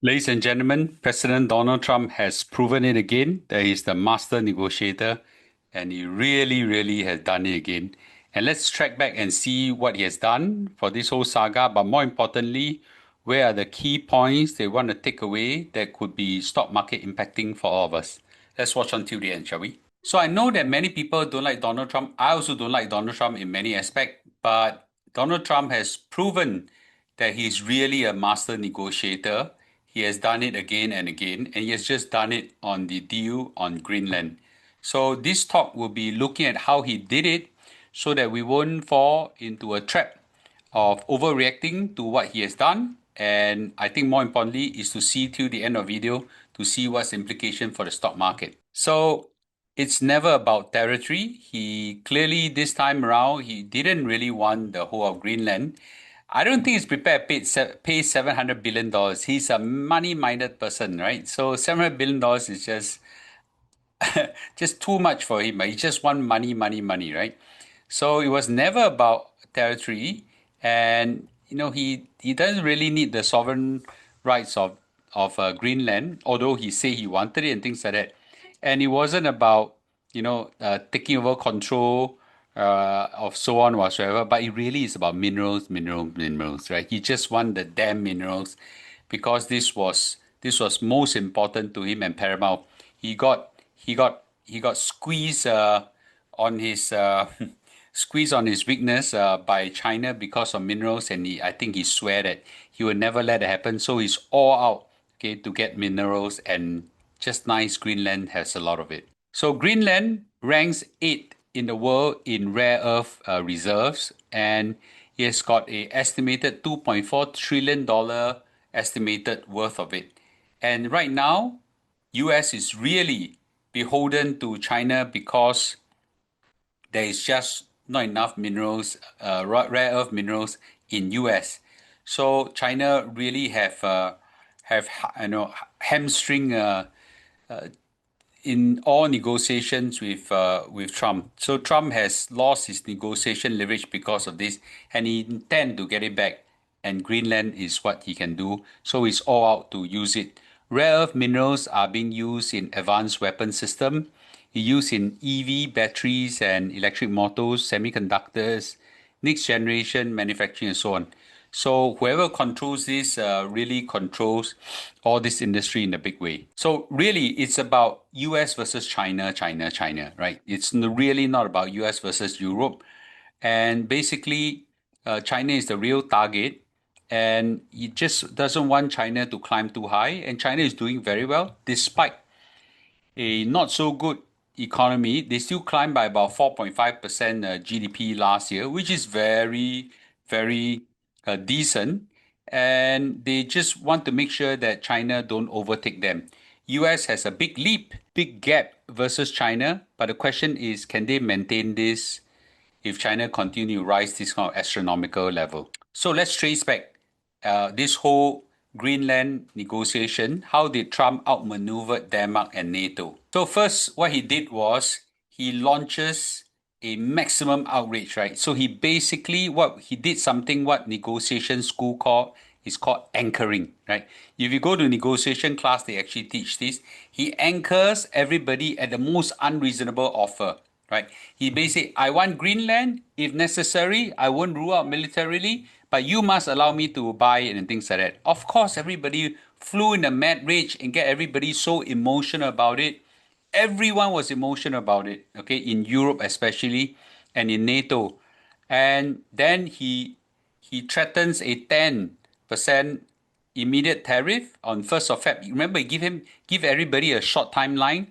Ladies and gentlemen, President Donald Trump has proven it again that he's the master negotiator, and he really, really has done it again. And let's track back and see what he has done for this whole saga, but more importantly, where are the key points they want to take away that could be stock market impacting for all of us. Let's watch until the end, shall we? So I know that many people don't like Donald Trump. I also don't like Donald Trump in many aspects, but Donald Trump has proven that he's really a master negotiator. He has done it again and again, and he has just done it on the deal on Greenland. So this talk will be looking at how he did it so that we won't fall into a trap of overreacting to what he has done. And I think more importantly is to see till the end of video to see what's the implication for the stock market. So it's never about territory. He clearly this time around, he didn't really want the whole of Greenland. I don't think he's prepared to pay $700 billion. He's a money-minded person, right? So $700 billion is just too much for him. He just want money, money, money, right? So it was never about territory, and he doesn't really need the sovereign rights of Greenland, although he said he wanted it and things like that. And it wasn't about taking over control of so on whatsoever, but it really is about minerals, minerals, right? He just want the damn minerals because this was most important to him and paramount. He got squeezed on his squeezed on his weakness by China because of minerals, and I think he swear that he will never let it happen. So he's all out, okay, to get minerals, and just nice Greenland has a lot of it. So Greenland ranks 8th in the world in rare earth reserves, and he has got a estimated $2.4 trillion estimated worth of it. And right now, US is really beholden to China because there is just not enough minerals, rare earth minerals in US. So China really have hamstring in all negotiations with Trump. So Trump has lost his negotiation leverage because of this, and he intend to get it back. And Greenland is what he can do. So he's all out to use it. Rare earth minerals are being used in advanced weapon system, used in EV batteries and electric motors, semiconductors, next generation manufacturing, and so on. So whoever controls this really controls all this industry in a big way. So really, it's about US versus China, China, China, right? It's really not about US versus Europe. And basically, China is the real target. And he just doesn't want China to climb too high. And China is doing very well despite a not so good economy. They still climbed by about 4.5% GDP last year, which is very, very decent. And they just want to make sure that China don't overtake them. US has a big leap, big gap versus China. But the question is, can they maintain this if China continue to rise this kind of astronomical level? So let's trace back this whole Greenland negotiation. How did Trump outmaneuver Denmark and NATO? So first, what he did was he launches a maximum outrage, right? So he basically did something what negotiation school is called anchoring, right? If you go to negotiation class, they actually teach this. He anchors everybody at the most unreasonable offer, right? He basically, I want Greenland. If necessary, I won't rule out militarily, but you must allow me to buy it and things like that. Of course, everybody flew in a mad rage and get everybody so emotional about it. Everyone was emotional about it, okay, in Europe especially, and in NATO. And then he threatens a 10% immediate tariff on 1st of Feb. Remember, give everybody a short timeline.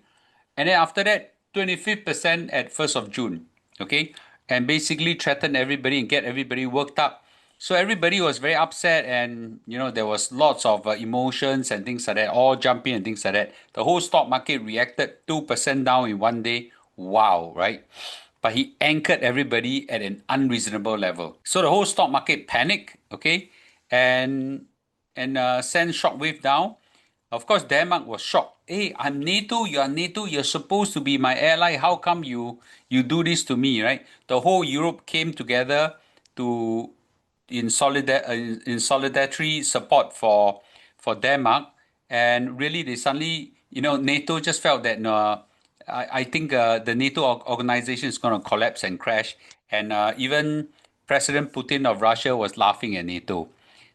And then after that, 25% at 1st of June. Okay? And basically threaten everybody and get everybody worked up. So everybody was very upset, and there was lots of emotions and things like that, all jumping and things like that. The whole stock market reacted 2% down in one day. Wow, right? But he anchored everybody at an unreasonable level. So the whole stock market panicked, okay, and sent shockwave down. Of course, Denmark was shocked. Hey, I'm NATO. You are NATO. You're supposed to be my ally. How come you do this to me, right? The whole Europe came together to in solidarity support for Denmark, And really, they suddenly, NATO just felt that no, I think the NATO organization is going to collapse and crash. And even President Putin of Russia was laughing at NATO.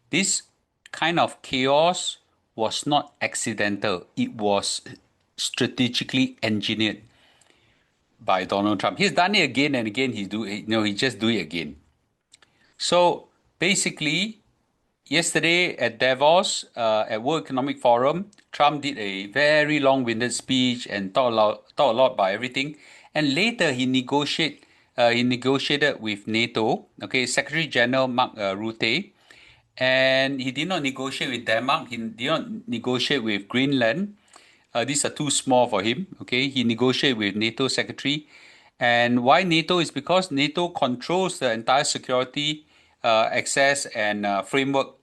This kind of chaos was not accidental, it was strategically engineered by Donald Trump. He's done it again and again. He just do it again. So basically, yesterday at Davos, at World Economic Forum, Trump did a very long-winded speech and talked a lot about everything. And later he negotiated with NATO, okay, Secretary General Mark Rutte, and he did not negotiate with Denmark. He did not negotiate with Greenland. These are too small for him. Okay, he negotiated with NATO secretary, and why NATO is because NATO controls the entire security access and framework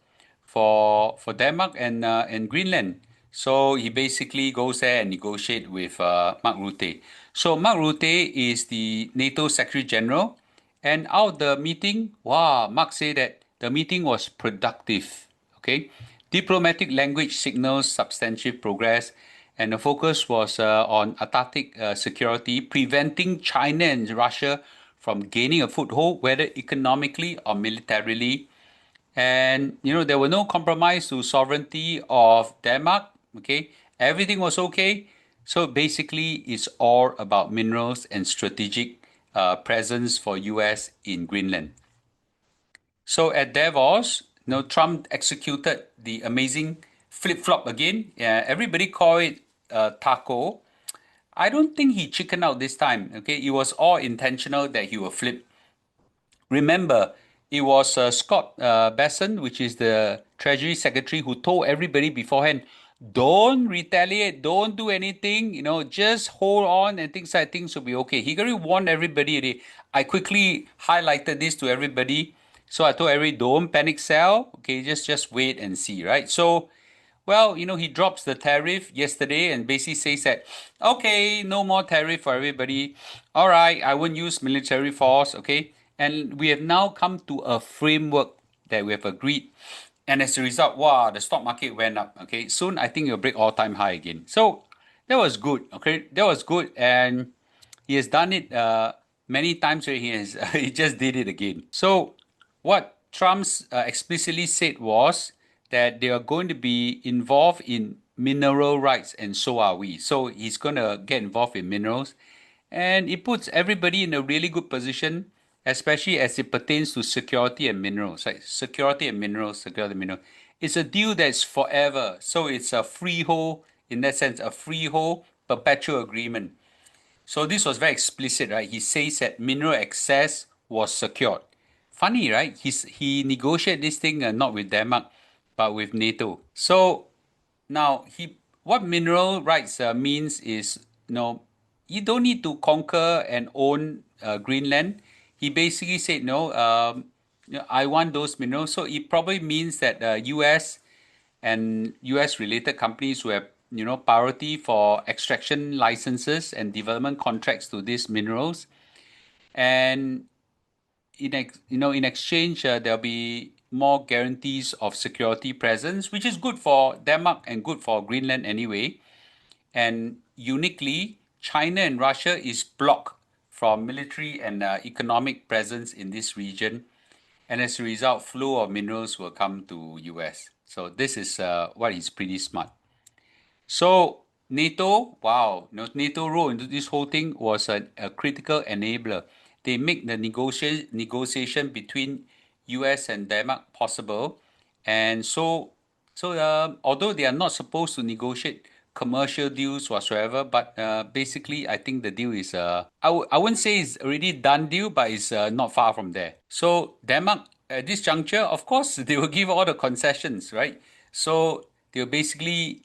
for Denmark and Greenland. So he basically goes there and negotiate with Mark Rutte. So Mark Rutte is the NATO Secretary General, and out the meeting, wow, Mark said that the meeting was productive. Okay, diplomatic language signals substantive progress, and the focus was on Antarctic security, preventing China and Russia from gaining a foothold, whether economically or militarily. And there were no compromise to sovereignty of Denmark. Okay, everything was okay. So basically, it's all about minerals and strategic presence for US in Greenland. So at Davos, Trump executed the amazing flip flop again. Everybody call it taco. I don't think he chickened out this time. Okay, it was all intentional that he will flip. Remember, it was Scott Besson, which is the Treasury Secretary, who told everybody beforehand, don't retaliate, don't do anything, just hold on and things will be okay. He already warned everybody already. I quickly highlighted this to everybody. So I told everybody, don't panic sell. Okay, just wait and see, right? So well, he drops the tariff yesterday and basically says that, okay, no more tariff for everybody. All right, I won't use military force, okay? And we have now come to a framework that we have agreed. And as a result, wow, the stock market went up, okay? Soon, I think it'll break all-time high again. So that was good, okay? That was good. And he has done it many times where he just did it again. So what Trump's explicitly said was that they are going to be involved in mineral rights, and so are we. So he's going to get involved in minerals, and it puts everybody in a really good position, especially as it pertains to security and minerals. Right? Security and minerals, security and minerals. It's a deal that's forever. So it's a freehold, in that sense, a freehold perpetual agreement. So this was very explicit, right? He says that mineral access was secured. Funny, right? He negotiated this thing not with Denmark, but with NATO. So now what mineral rights means is, you don't need to conquer and own Greenland. He basically said, no, I want those minerals. So it probably means that U.S. and US related companies who have priority for extraction licenses and development contracts to these minerals, and in exchange there'll be more guarantees of security presence, which is good for Denmark and good for Greenland anyway. And uniquely, China and Russia is blocked from military and economic presence in this region, and as a result, flow of minerals will come to US. So this is what is pretty smart. So NATO, wow, NATO role into this whole thing was a critical enabler. They make the negotiation between US and Denmark possible, and although they are not supposed to negotiate commercial deals whatsoever, but basically I think the deal is I wouldn't say it's already done deal, but it's not far from there. So Denmark at this juncture, of course, they will give all the concessions, right? So they'll basically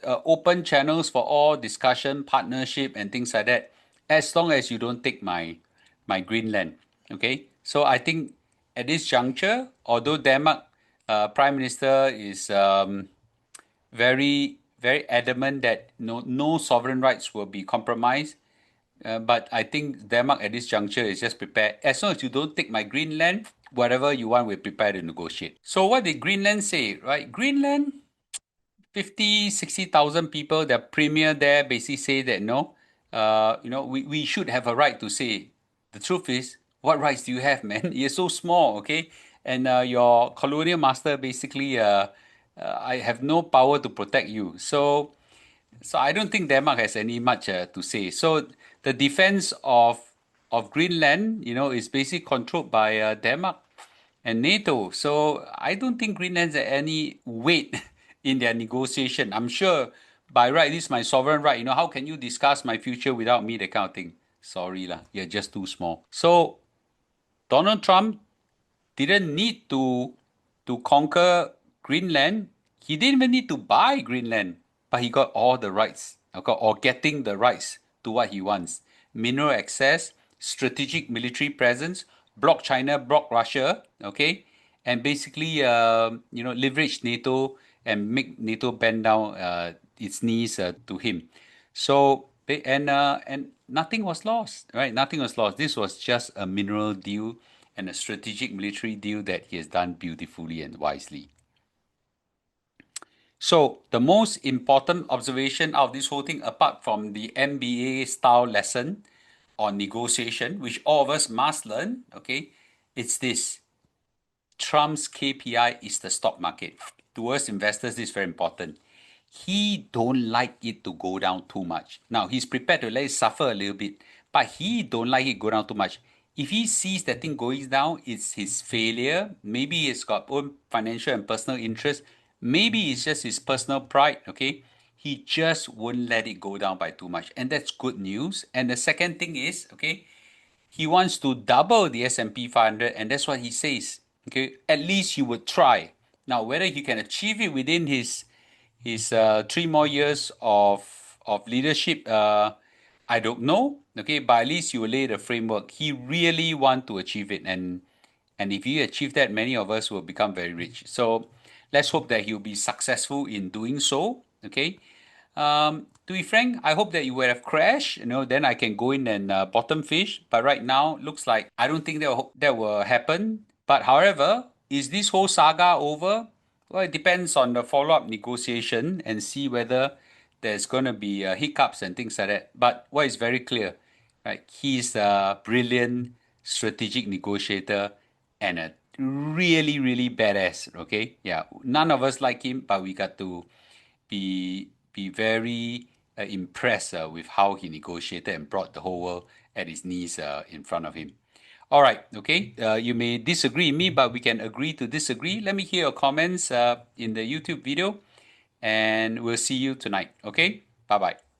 open channels for all discussion, partnership, and things like that, as long as you don't take my Greenland. Okay, so I think at this juncture, although Denmark Prime Minister is very adamant that no sovereign rights will be compromised, but I think Denmark at this juncture is just prepared. As long as you don't take my Greenland, whatever you want, we're prepared to negotiate. So what did Greenland say, right? Greenland, 50, 60,000 people, the premier there basically say that no, we should have a right to say. The truth is, what rights do you have, man? You're so small, okay? And your colonial master basically, I have no power to protect you. So I don't think Denmark has any much to say. So the defense of Greenland, is basically controlled by Denmark and NATO. So I don't think Greenland has any weight in their negotiation. I'm sure by right, this is my sovereign right. How can you discuss my future without me? That kind of thing. Sorry lah, you're just too small. So Donald Trump didn't need to conquer Greenland. He didn't even need to buy Greenland, but he got all the rights, okay, or getting the rights to what he wants: mineral access, strategic military presence, block China, block Russia, okay, and basically, leverage NATO and make NATO bend down its knees to him. So and nothing was lost, right? Nothing was lost. This was just a mineral deal and a strategic military deal that he has done beautifully and wisely. So the most important observation of this whole thing, apart from the MBA style lesson on negotiation, which all of us must learn, okay, it's this: Trump's KPI is the stock market. To us investors, this is very important. He don't like it to go down too much. Now he's prepared to let it suffer a little bit, but he don't like it go down too much. If he sees that thing going down, it's his failure. Maybe he's got own financial and personal interest. Maybe it's just his personal pride. Okay, he just won't let it go down by too much, and that's good news. And the second thing is, okay, he wants to double the S&P 500, and that's what he says. Okay, at least he would try. Now, whether he can achieve it within his 3 more years of leadership, I don't know. Okay, but at least you will lay the framework. He really want to achieve it, and if he achieve that, many of us will become very rich. So let's hope that he'll be successful in doing so. Okay. To be frank, I hope that you would have crashed, then I can go in and bottom fish. But right now, looks like I don't think that will happen. But however, is this whole saga over? Well, it depends on the follow-up negotiation and see whether there's going to be hiccups and things like that. But what is very clear, right? He's a brilliant strategic negotiator and a really, really badass. Okay, yeah, none of us like him, but we got to be very impressed with how he negotiated and brought the whole world at his knees in front of him. All right, okay. You may disagree with me, but we can agree to disagree. Let me hear your comments in the YouTube video, and we'll see you tonight. Okay, bye bye.